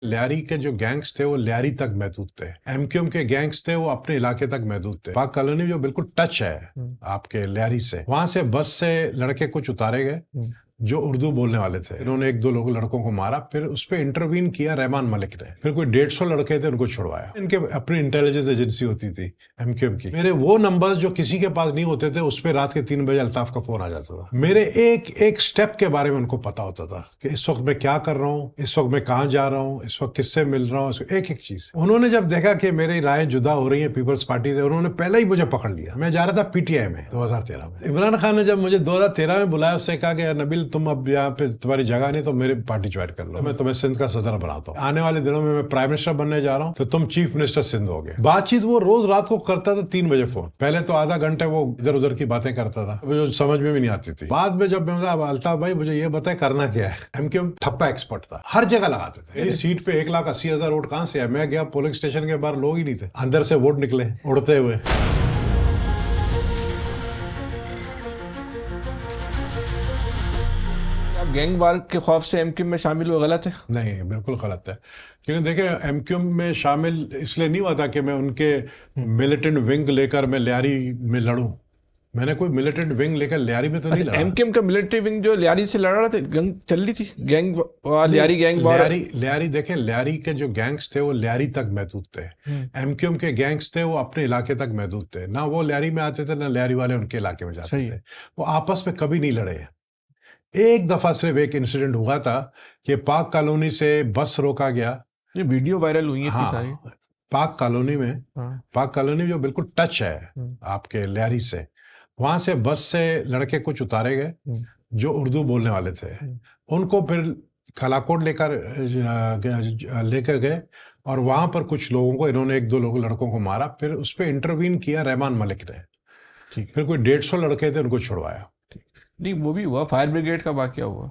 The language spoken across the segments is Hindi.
लियारी के जो गैंग्स थे वो लियारी तक महदूद थे। एमक्यूएम के गैंग्स थे वो अपने इलाके तक महदूद थे। पाक कॉलोनी जो बिल्कुल टच है आपके लियारी से, वहां से बस से लड़के कुछ उतारे गए जो उर्दू बोलने वाले थे। इन्होंने एक दो लड़कों को मारा, फिर उस पर इंटरवीन किया रहमान मलिक ने। फिर कोई 150 लड़के थे, उनको छुड़वाया। इनके अपनी इंटेलिजेंस एजेंसी होती थी एमक्यूएम की। मेरे वो नंबर्स जो किसी के पास नहीं होते थे, उस पर रात के 3 बजे अल्ताफ का फोन आ जाता था। मेरे एक एक स्टेप के बारे में उनको पता होता था कि इस वक्त मैं क्या कर रहा हूँ, इस वक्त मैं कहाँ जा रहा हूँ, इस वक्त किससे मिल रहा हूँ, एक एक चीज। उन्होंने जब देखा कि मेरी राय जुदा हो रही है पीपल्स पार्टी से, उन्होंने पहले ही मुझे पकड़ लिया। मैं जा रहा था पीटीआई में 2013 में। इमरान खान ने जब मुझे 2013 में बुलाया, उससे कहा कि नबील तुम अब यहाँ पे तुम्हारी जगह नहीं, तो मेरी पार्टी ज्वाइन कर लो, मैं तुम्हें सिंध का सदर बनाता हूँ। आने वाले दिनों में मैं प्राइम मिनिस्टर बनने जा रहा हूँ, तो तुम चीफ मिनिस्टर सिंध होगे। बातचीत वो रोज रात को करता था 3 बजे फोन। पहले तो आधा घंटे वो इधर उधर की बातें करता था, जो समझ में भी नहीं आती थी। बाद में जब मैं अल्ताफ भाई मुझे ये बताए करना क्या है, एमक्यूएम ठप्पा एक्सपर्ट था, हर जगह लगाते थे। मेरी सीट पे 1,80,000 वोट कहाँ से है? मैं गया पोलिंग स्टेशन के बाहर, लोग ही नहीं थे, अंदर से वोट निकले उड़ते हुए। गैंग वार के खौफ से एमक्यूएम में शामिल हुआ गलत है? नहीं, बिल्कुल गलत है। क्योंकि देखिए, एमक्यूएम में शामिल इसलिए नहीं हुआ था कि मैं उनके मिलिटेंट विंग लेकर मैं लियारी में लड़ूं। मैंने कोई मिलिटेंट विंग लेकर लियारी में तो नहीं लड़ा। एमक्यूएम का मिलिट्री विंग जो लियारी से लड़ रहा था, गैंग चल रही थी, गैंग लियारी गैंग वार। लियारी देखें, लियारी के जो गैंग्स थे वो लियारी तक महदूद थे। एमक्यूएम के गैंग्स थे वो अपने इलाके तक महदूद थे। ना वो लियारी में आते थे, ना लियारी वाले उनके इलाके में जाते थे। वो आपस में कभी नहीं लड़े। एक दफा सिर्फ एक इंसिडेंट हुआ था कि पाक कॉलोनी से बस रोका गया। ये वीडियो वायरल हुई है। हाँ, पाक कॉलोनी में, पाक कॉलोनी जो बिल्कुल टच है आपके लियारी से, वहां से बस से लड़के कुछ उतारे गए जो उर्दू बोलने वाले थे। उनको फिर कलाकोट लेकर गए और वहां पर कुछ लोगों को, इन्होंने एक दो लड़कों को मारा। फिर उस पर इंटरवीन किया रहमान मलिक ने। फिर कोई 150 लड़के थे, उनको छुड़वाया। नहीं, वो भी हुआ, फायर ब्रिगेड का वाकया हुआ।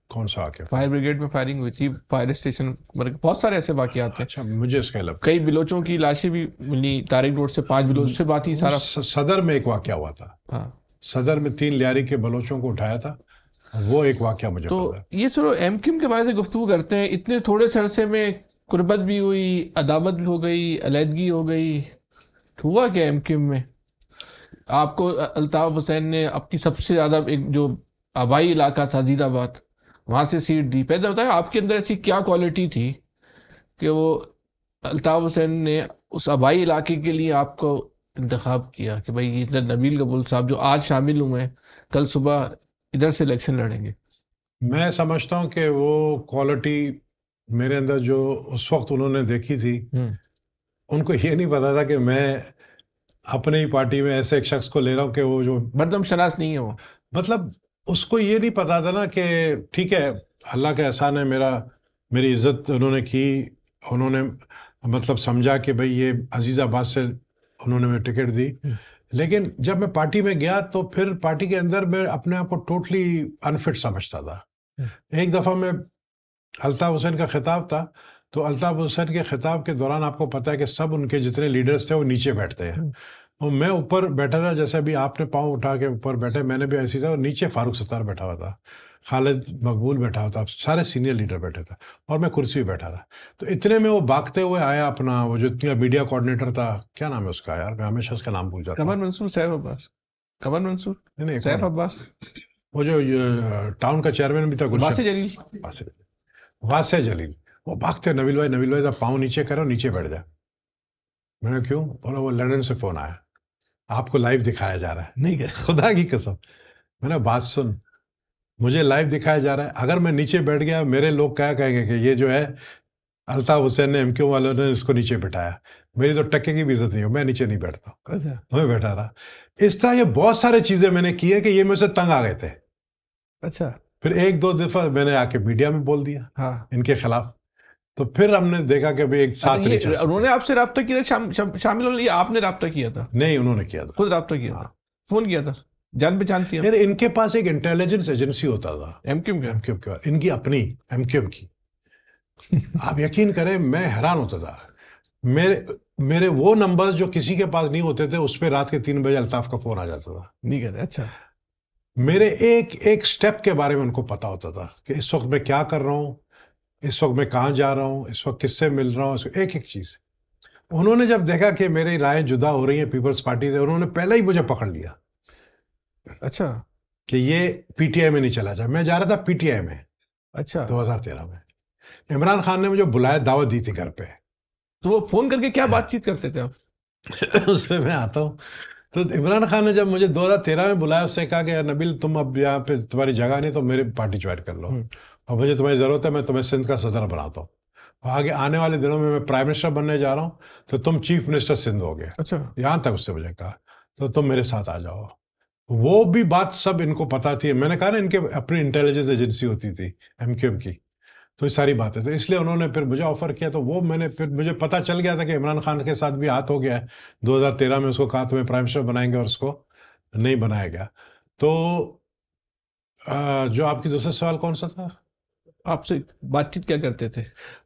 कौन सा वाकया? फायर ब्रिगेड में फायरिंग हुई थी, फायर स्टेशन, बहुत सारे ऐसे वाकयात हैं। अच्छा, मुझे इसका लगा। कई बिलोचों की लाशें भी मिली तारिक रोड से, 5 बिलोच से बात ही सारा। सदर में एक वाकया हुआ था। हाँ, सदर में 3 लियारी के बलोचों को उठाया था, वो एक वाकया मुझे तो पता है। ये चलो एमक्यूएम के बारे में गुफ्तगू करते हैं। इतने थोड़े से अरसे में कुर्बत भी हुई, अदावत भी हो गई, अलहदगी हो गई। हुआ क्या एमक्यूएम में? आपको अल्ताफ हुसैन ने अपनी सबसे ज़्यादा एक जो आबाई इलाका था अजीज़ाबाद, वहाँ से सीट दी। पहले बताया आपके अंदर ऐसी क्या क्वालिटी थी कि वो अल्ताफ हुसैन ने उस आबाई इलाके के लिए आपको इंतखाब किया कि भाई इधर नबील कबूल साहब जो आज शामिल हुए हैं, कल सुबह इधर से इलेक्शन लड़ेंगे? मैं समझता हूँ कि वो क्वालिटी मेरे अंदर जो उस वक्त उन्होंने देखी थी, उनको ये नहीं पता था कि मैं अपने ही पार्टी में ऐसे एक शख्स को ले रहा हूँ कि वो जो मर्दम शनास नहीं है वो। मतलब उसको ये नहीं पता था ना कि ठीक है, अल्लाह का एहसान है, मेरी इज्जत उन्होंने की। उन्होंने मतलब समझा कि भाई ये अजीज़ाबाद से उन्होंने मैं टिकट दी। लेकिन जब मैं पार्टी में गया तो फिर पार्टी के अंदर मैं अपने आप को टोटली अनफिट समझता था। एक दफ़ा मैं, अल्ताफ हुसैन का खिताब था, तो अल्ताफ हुसैन के खिताब के दौरान आपको पता है कि सब उनके जितने लीडर्स थे वो नीचे बैठते हैं, और मैं ऊपर बैठा था। जैसे अभी आपने पाँव उठा के ऊपर बैठे, मैंने भी ऐसी था। और नीचे फारूक सत्तार बैठा हुआ था, खालिद मकबूल बैठा हुआ था, सारे सीनियर लीडर बैठे थे, और मैं कुर्सी पे बैठा था। तो इतने में वो भागते हुए आया, अपना वो जो मीडिया कोऑर्डिनेटर था, क्या नाम है उसका यार, मैं हमेशा उसका नाम भूल जाता हूँ। कमर मंसूर, सैफ अब्बास, कमर मंसूर नहीं, सैफ अब्बास, वो जो टाउन का चेयरमैन भी था, वासे जलील, वासे जलील। वो भागते, नबील भाई पाँव नीचे करो, नीचे बैठ जा। मैंने क्यों? बोला वो लंदन से फोन आया, आपको लाइव दिखाया जा रहा है। नहीं कर, खुदा की कसम। मैंने बात सुन, मुझे लाइव दिखाया जा रहा है, अगर मैं नीचे बैठ गया मेरे लोग क्या कहेंगे कि ये जो है अल्ताफ हुसैन ने, एमक्यूएम वालों ने इसको नीचे बिठाया। मेरी तो टक्के की भी इज्जत नहीं हो, मैं नीचे नहीं बैठता। अच्छा, मैं बैठा रहा। इस तरह ये बहुत सारी चीजें मैंने की है कि ये मुझसे तंग आ गए थे। अच्छा, फिर 1-2 दफा मैंने आके मीडिया में बोल दिया, हाँ, इनके खिलाफ। तो फिर हमने देखा कि भाई एक साथ नहीं चल सकते। उन्होंने आपसे रब्ता किया था शामिल होने, आपने रब्ता किया था? नहीं, उन्होंने किया था, खुद रब्ता किया था, फोन किया था, जान पहचान थी? यार इनके पास एक इंटेलिजेंस एजेंसी होता था, एमक्यूएम के, इनकी अपनी एमक्यूएम की। आप यकीन करें, मैं हैरान होता था। मेरे वो नंबर्स जो किसी के पास नहीं होते थे, उस पर रात के 3 बजे अल्ताफ का फोन आ जाता था। नहीं कहते? अच्छा, मेरे एक एक स्टेप के बारे में उनको पता होता था कि इस वक्त मैं क्या कर रहा हूँ, इस वक्त मैं कहाँ जा रहा हूँ, इस वक्त किससे मिल रहा हूँ, एक एक चीज़। उन्होंने जब देखा कि मेरी राय जुदा हो रही है पीपल्स पार्टी से, उन्होंने पहले ही मुझे पकड़ लिया। अच्छा। कि ये पीटीआई में नहीं चला जाए। मैं जा रहा था पीटीआई में। अच्छा। 2013 में इमरान खान ने मुझे बुलाया, दावत दी थी घर पे। तो वो फोन करके क्या बातचीत करते थे आप? उस पर मैं आता हूँ। तो इमरान खान ने जब मुझे 2013 में बुलाया, उससे कहा कि यार नबील, तुम अब यहाँ पे तुम्हारी जगह नहीं, तो मेरी पार्टी ज्वाइन कर लो, और मुझे तुम्हारी ज़रूरत है, मैं तुम्हें सिंध का सदर बनाता हूँ, और आगे आने वाले दिनों में मैं प्राइम मिनिस्टर बनने जा रहा हूँ, तो तुम चीफ मिनिस्टर सिंध हो गए। अच्छा। यहाँ तक उससे मुझे कहा, तो तुम मेरे साथ आ जाओ। वो भी बात सब इनको पता थी। मैंने कहा ना, इनके अपनी इंटेलिजेंस एजेंसी होती थी एमक्यूएम की, तो ये सारी बातें, तो इसलिए उन्होंने फिर मुझे ऑफर किया। तो वो मैंने फिर, मुझे पता चल गया था कि इमरान खान के साथ भी हाथ हो गया है। 2013 में उसको कहा तुम्हें प्राइम मिनिस्टर बनाएंगे, और उसको नहीं बनाया गया। तो जो आपकी दूसरा सवाल कौन सा था? आपसे बातचीत क्या करते थे?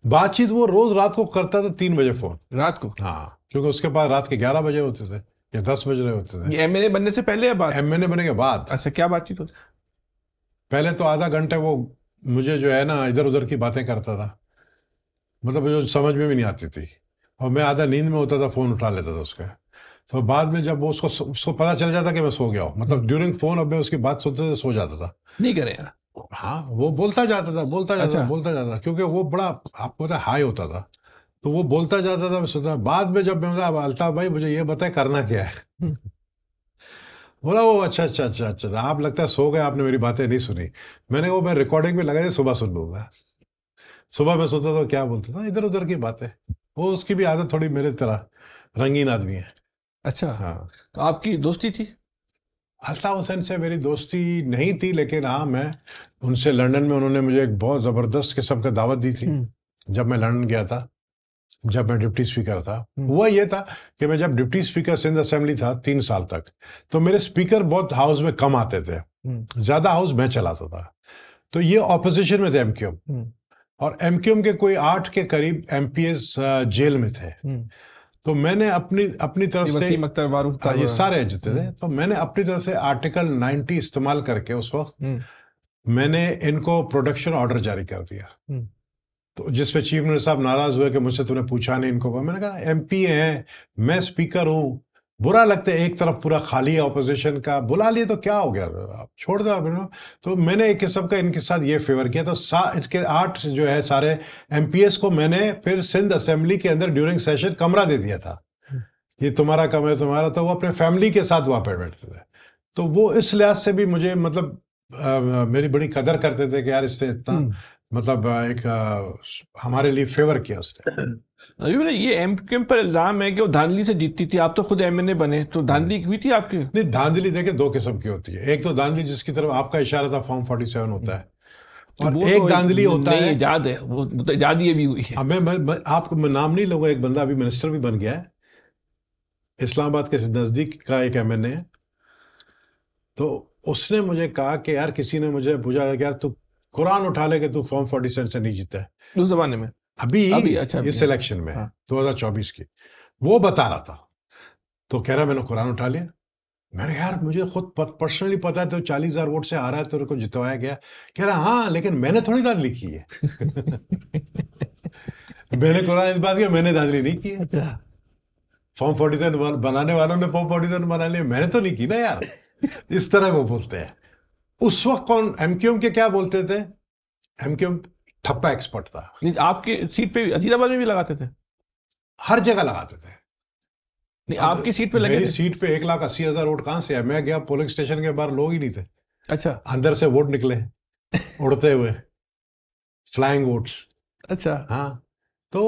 बातचीत वो रोज रात को करता था, 3 बजे फोन। रात को? हाँ, क्योंकि उसके पास रात के 11 बजे होते थे या 10 बज रहे होते थे। ये एमएनए बनने से पहले या बाद? एमएनए बनने के बाद। अच्छा, क्या बातचीत होती? पहले तो आधा घंटे वो मुझे जो है ना इधर उधर की बातें करता था, मतलब जो समझ में भी नहीं आती थी, और मैं आधा नींद में होता था, फोन उठा लेता था उसका। तो बाद में जब वो उसको पता चल जाता कि मैं सो गया हूँ, मतलब ड्यूरिंग फोन, अब मैं उसकी बात सुनते थे, सो जाता था। नहीं करे यार। हाँ, वो बोलता जाता था, बोलता जाता था, अच्छा। बोलता जाता था, क्योंकि वो बड़ा, आपको पता है, हाई होता था, तो वो बोलता जाता था, मैं सुनता। बाद में जब मैं बोला, अब अल्ताफ भाई मुझे ये बताए करना क्या है। बोला वो, अच्छा अच्छा अच्छा अच्छा, आप लगता है सो गए, आपने मेरी बातें नहीं सुनी। मैंने वो, मैं रिकॉर्डिंग में लगा दी, सुबह सुन लूंगा। सुबह में सोता था, क्या बोलता था, इधर उधर की बातें। वो, उसकी भी आदत थोड़ी मेरे तरह रंगीन आदमी है। अच्छा। हाँ। तो आपकी दोस्ती थी? अल्ताफ हुसैन से मेरी दोस्ती नहीं थी, लेकिन हाँ, मैं उनसे लंदन में, उन्होंने मुझे एक बहुत ज़बरदस्त किस्म का दावत दी थी जब मैं लंदन गया था, जब मैं डिप्टी स्पीकर था। हुआ ये था कि मैं जब डिप्टी स्पीकर सिंध असेंबली था 3 साल तक, तो मेरे स्पीकर बहुत हाउस में कम आते थे, ज़्यादा हाउस मैं चलाता था। तो ये ऑपोजिशन में थे एमक्यूएम, और एमक्यूएम के कोई 8 के करीब एमपीएस जेल में थे। तो मैंने अपनी अपनी तरफ से, वसीम अख्तर, फारूक, ये सारे जितने थे, तो मैंने अपनी तरफ से आर्टिकल 90 इस्तेमाल करके उस वक्त मैंने इनको प्रोडक्शन ऑर्डर जारी कर दिया। तो जिस पे चीफ मिनिस्टर साहब नाराज हुए कि मुझसे तूने पूछा नहीं इनको। मैंने कहा एमपी हैं, मैं स्पीकर हूँ, बुरा लगता है, एक तरफ पूरा खाली है ऑपोजिशन का, बुला लिए तो क्या हो गया, आप छोड़ दो आप। तो मैंने एक किस्म का इनके साथ ये फेवर किया। तो इसके 8 जो है सारे एमपीएस को मैंने फिर सिंध असेंबली के अंदर ड्यूरिंग सेशन कमरा दे दिया था, ये तुम्हारा कमरा है, तुम्हारा। तो वो अपने फैमिली के साथ वहाँ पे बैठते थे। तो वो इस लिहाज से भी मुझे, मतलब मेरी बड़ी कदर करते थे कि यार इससे इतना, मतलब हमारे लिए फेवर किया उसने। अभी ये एमक्यूएम पर इल्जाम है कि वो धांधली से जीतती थी, आप तो खुद एमएनए बने, तो धांधली हुई थी आपकी? नहीं, धांधली देखे 2 किस्म की होती है। एक तो धांधली जिसकी तरफ आपका इशारा था, फॉर्म 47 होता है, और एक तो धांधली होता है, याद है, वो तो याद ही भी हुई है। अब मैं आपको मैं नाम नहीं लूंगा, एक बंदा अभी मिनिस्टर भी बन गया है, इस्लामाबाद के नजदीक का एक एमएनए है। तो उसने मुझे कहा कि यार, किसी ने मुझे पूछा कि यार तू कुरान उठा ले कि तू फॉर्म 47 से नहीं जीता है। उस जमाने में? अभी अच्छा, इस इलेक्शन में, 2024 की, वो बता रहा था। तो कह रहा मैंने कुरान उठा लिया। मैंने, यार मुझे खुद पर्सनली पता है तो 40,000 वोट से आ रहा है, तेरे को जितवाया गया। कह रहा हाँ, लेकिन मैंने थोड़ी धांधली की है। मैंने कुरान इस बात की, मैंने धांधली नहीं की है। फॉर्म 47 बनाने वालों ने फॉर्म 47 बना लिया, मैंने तो नहीं की ना यार। इस तरह वो बोलते हैं। उस वक्त कौन एमक्यूएम के क्या बोलते थे, एमक्यूएम ठप्पा एक्सपर्ट था। आपकी सीट पे अजीताबाद में भी लगाते थे? हर जगह लगाते थे। नहीं, आपकी सीट पे लगे मेरी थे? सीट पे 1,80,000 वोट कहां से है? मैं गया पोलिंग स्टेशन के बाहर, लोग ही नहीं थे। अच्छा। अंदर से वोट निकले उड़ते हुए, फ्लाइंग वोट्स। अच्छा। हाँ, तो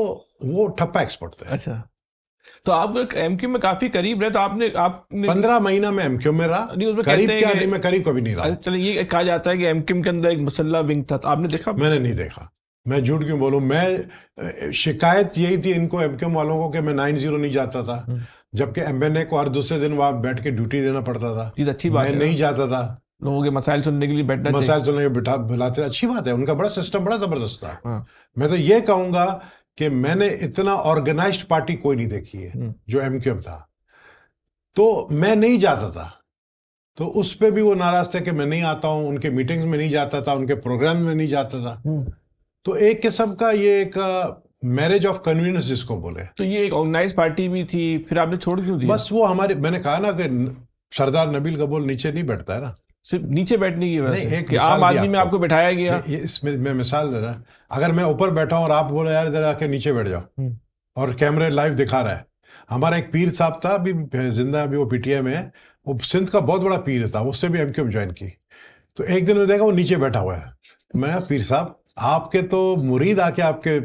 वो ठप्पा एक्सपर्ट थे। अच्छा, तो आप एमक्यू में काफी करीब रहे, तो आपने 15 महीना में एमक्यू में रहा। नहीं, उसमें करीब कहते क्या, हैं नहीं, मैं करीब कभी नहीं रहा। चलिए, ये कहा जाता है कि एमक्यू के अंदर एक मुसल्ला विंग था, तो आपने देखा? मैंने नहीं देखा, मैं झूठ क्यों बोलूं। मैं, शिकायत यही थी इनको, एमक्यूएम वालों को, कि मैं 90 नहीं जाता था, जबकि एमएनए को हर दूसरे दिन वहां बैठ के ड्यूटी देना पड़ता था। ये अच्छी बात मैं है, नहीं जाता था। लोगों के मसाइल सुनने के लिए बैठना चाहिए। मसाइल सुनने के बिठा बुलाते, अच्छी बात है, उनका बड़ा सिस्टम बड़ा जबरदस्त था। हाँ। मैं तो ये कहूंगा कि मैंने इतना ऑर्गेनाइज्ड पार्टी कोई नहीं देखी है जो एमक्यूएम था। तो मैं नहीं जाता था, तो उस पे भी वो नाराज थे कि मैं नहीं आता हूं, उनके मीटिंग्स में नहीं जाता था, उनके प्रोग्राम में नहीं जाता था। तो एक किस्म का ये एक मैरिज ऑफ कन्वीनियंस जिसको बोले। तो ये एक ऑर्गेनाइज पार्टी भी थी, फिर आपने छोड़ क्यों दिया? बस वो हमारे, मैंने कहा ना कि सरदार नबील गबोल नीचे नहीं बैठता है ना, सिर्फ नीचे बैठने की वजह से एक कि आम मिसाल दी आदमी में आपको बैठाया गया। इसमें मैं मिसाल दे रहा, अगर मैं ऊपर बैठा हूँ और आप बोले यार इधर आके नीचे बैठ जाओ, और कैमरे लाइव दिखा रहा है। हमारा एक पीर साहब था, अभी जिंदा, अभी वो पीटीआई में है, वो सिंध का बहुत बड़ा पीर था, उससे भी एमक्यूएम ज्वाइन की। तो एक दिन में देखा वो नीचे बैठा हुआ है, मैं पीर साहब आपके तो मुरीद आके आपके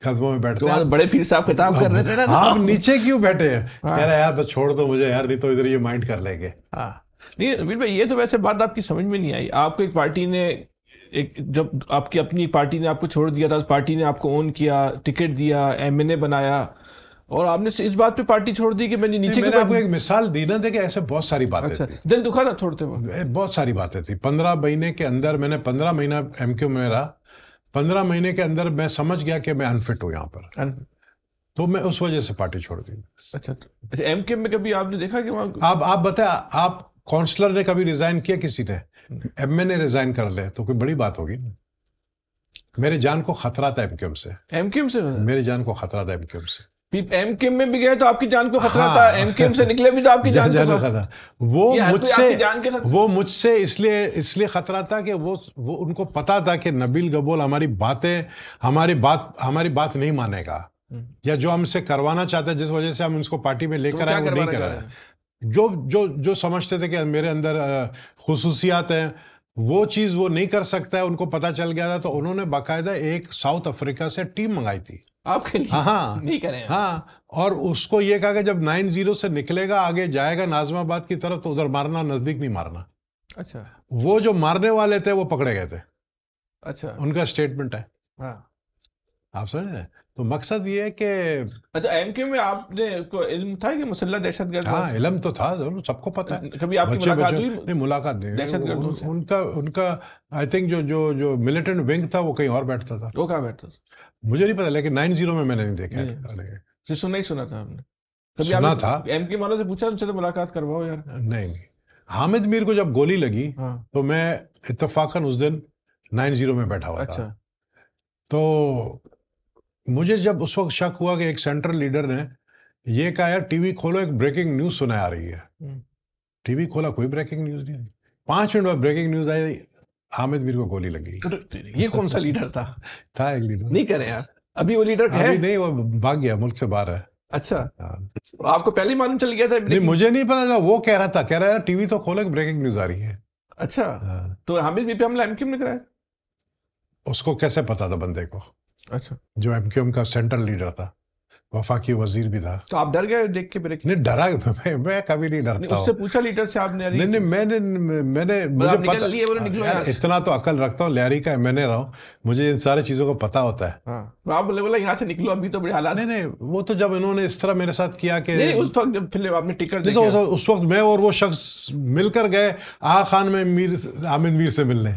कदमों में बैठते हैं, बड़े पीर साहब खिताब कर रहे थे ना, आप नीचे क्यों बैठे हैं? कह रहा है यार तो छोड़ दो मुझे यार, नहीं तो इधर ये माइंड कर लेंगे। नहीं नबील भाई, ये तो वैसे बात आपकी समझ में नहीं आई। आपको एक पार्टी ने, एक जब आपकी अपनी पार्टी ने आपको छोड़ दिया था, उस पार्टी ने आपको ओन किया, टिकट दिया, एमएनए बनाया, और आपने इस बात पे पार्टी छोड़ दी कि मैंने नीचे। मैंने आपको एक मिसाल दी ना, देखिए ऐसे बहुत सारी बातें थी। दिल दुखा था छोड़ते हुए? बहुत सारी बातें थी। 15 महीने के अंदर, मैंने 15 महीना एमक्यूएम में रहा, 15 महीने के अंदर मैं समझ गया कि मैं अनफिट हूँ यहाँ पर, तो मैं उस वजह से पार्टी छोड़ दी। अच्छा, एमक्यूएम में कभी आपने देखा कि वहाँ आप बताए, आप काउंसलर ने कभी रिजाइन किया किसी ने? एमएनए रिजाइन कर ले तो कोई बड़ी बात होगी ना। मेरे जान को खतरा था एमक्यूएम से। एमक्यूएम से? मेरी जान को खतरा था एमक्यूएम से। एमक्यूएम में भी गए तो आपकी जान को खतरा था, एमक्यूएम से निकले भी तो आपकी जान को खतरा। वो मुझसे इसलिए खतरा था कि वो उनको पता था कि नबील गबोल हमारी बात नहीं मानेगा, या जो हमसे करवाना चाहता है, जिस वजह से हम उसको पार्टी में लेकर आए, वो नहीं कर रहा है। जो समझते थे कि मेरे अंदर खुसूसियात हैं, वो चीज वो नहीं कर सकता है, उनको पता चल गया था। तो उन्होंने बाकायदा एक साउथ अफ्रीका से टीम मंगाई थी आपके लिए। हाँ नहीं करें। हाँ, और उसको ये कहा कि जब 9-0 से निकलेगा, आगे जाएगा नाजमाबाद की तरफ, तो उधर मारना, नजदीक नहीं मारना। अच्छा, वो जो मारने वाले थे वो पकड़े गए थे। अच्छा, उनका स्टेटमेंट है। हाँ, आप समझे? तो मकसद ये है कि अच्छा, एमक्यूएम में आपने को इल्म था कि मुसल्लह दहशतगर्द? हाँ, इल्म तो था, जरूर, सबको पता है। कभी आपकी मुलाकात हुई? नहीं, मुलाकात नहीं। दहशतगर्दों से उनका आई थिंक जो मिलिटेंट विंग था वो कहीं और बैठता था। वो कहाँ बैठता था मुझे नहीं पता, लेकिन 9-0 में मैंने नहीं देखा। नहीं सुना था आपने? कभी सुना था। एमक्यूएम वालों से पूछा उनसे तो मुलाकात करवाओ यार? नहीं। हामिद मीर को जब गोली लगी, तो मैं इत्तेफाकन उस दिन 9-0 में बैठा हुआ था। तो मुझे जब उस वक्त शक हुआ कि एक सेंट्रल लीडर ने ये कहा यार टीवी खोलो, एक ब्रेकिंग न्यूज सुनाई आ रही है। टीवी खोला, कोई ब्रेकिंग न्यूज नहीं आई। 5 मिनट बाद ब्रेकिंग न्यूज आई, हामिद मीर को गोली लगी। ये कौन सा लीडर था? था एक लीडर। नहीं करे यार, अभी वो लीडर है? नहीं, वो भाग गया, मुल्क से बाहर है। अच्छा, आपको पहले मालूम चल गया था? नहीं, मुझे नहीं पता था। वो कह रहा है टीवी तो खोलो, एक ब्रेकिंग न्यूज आ रही है। अच्छा, तो हामिद मीर पे हमला एमक्यूएम ने कराया? उसको कैसे पता था बंदे को? अच्छा, जो एमक्यूएम का सेंट्रल लीडर था, वफाकी वजीर भी था। तो आप डर गए देख के ब्रेक? नहीं, डरा मैं कभी नहीं डरता। उससे पूछा लीडर से आपने? नहीं, मैंने मुझे पता, इतना तो अकल रखता हूँ, लहरी का मैंने रहा हूँ, मुझे इन सारी चीजों को पता होता है। तो आप बोला यहाँ से निकलो, अभी तो बड़े हालात। नहीं, वो तो जब इन्होंने इस तरह मेरे साथ किया कि उस वक्त जब फिल्म आपने टिकट देखा, उस वक्त मैं और वो शख्स मिलकर गए आगा खान में हामिद मीर से मिलने।